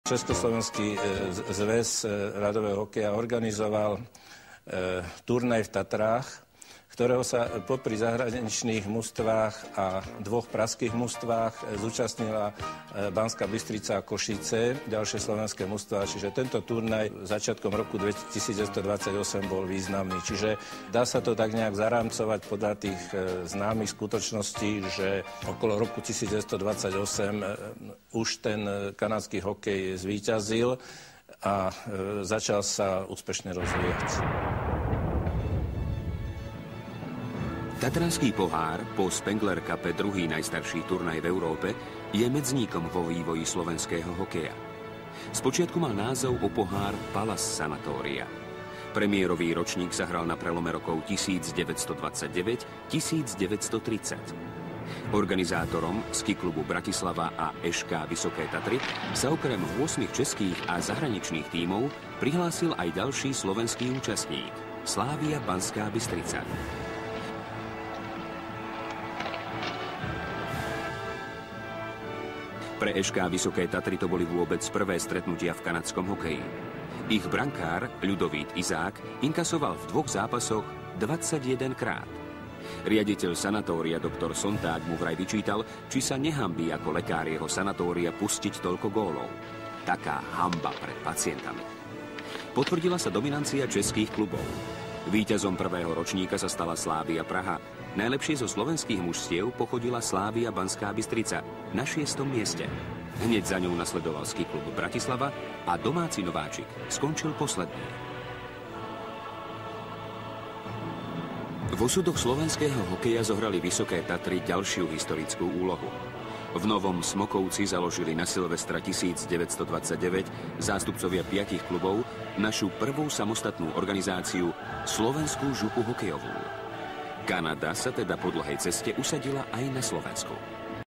Československý zväz ľadového hokeja organizoval turnaj v Tatrách, ktorého sa popri zahraničných mužstvách a dvoch pražských mužstvách zúčastnila Banská Bystrica a Košice, ďalšie slovenské mužstvá. Čiže tento turnaj začiatkom roku 1928 bol významný. Čiže dá sa to tak nejak zarámcovať podľa tých známych skutočností, že okolo roku 1928 už ten kanadský hokej zvíťazil a začal sa úspešne rozvíjať. Tatranský pohár, po Spengler Cupe druhý najstarší turnaj v Európe, je medzníkom vo vývoji slovenského hokeja. Spočiatku mal názov o pohár Palace Sanatória. Premiérový ročník sa hral na prelome rokov 1929-1930. Organizátorom ski klubu Bratislava a ŠK Vysoké Tatry sa okrem 8 českých a zahraničných tímov prihlásil aj ďalší slovenský účastník – Slavia Banská Bystrica. Pre ŠK Vysoké Tatry to boli vôbec prvé stretnutia v kanadskom hokeji. Ich brankár, Ľudovít Izák, inkasoval v 2 zápasoch 21 krát. Riaditeľ sanatória doktor Sontág mu vraj vyčítal, či sa nehambí ako lekár jeho sanatória pustiť toľko gólov. Taká hamba pred pacientami. Potvrdila sa dominancia českých klubov. Víťazom prvého ročníka sa stala Slavia Praha. Najlepšie zo slovenských mužstiev pochodila Slavia Banská Bystrica na 6. mieste. Hneď za ňou nasledoval ski klub Bratislava a domáci nováčik skončil posledný. V osudoch slovenského hokeja zohrali Vysoké Tatry ďalšiu historickú úlohu. V Novom Smokovci založili na Silvestra 1929 zástupcovia 5 klubov našu prvú samostatnú organizáciu Slovenskú župu hokejovú. Kanada sa teda po dlhej ceste usadila aj na Slovensku.